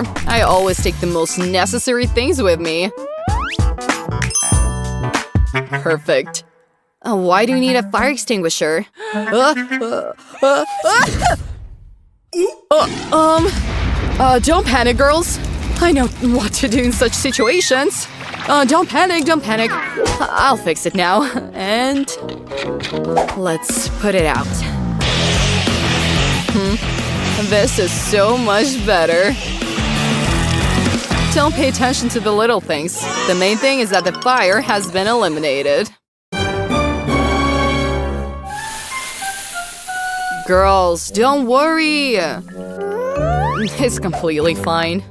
Whatever. I always take the most necessary things with me. Perfect. Why do you need a fire extinguisher? Don't panic, girls. I know what to do in such situations. Don't panic, don't panic. I'll fix it now. And let's put it out. This is so much better. Don't pay attention to the little things. The main thing is that the fire has been eliminated. Girls, don't worry. It's completely fine.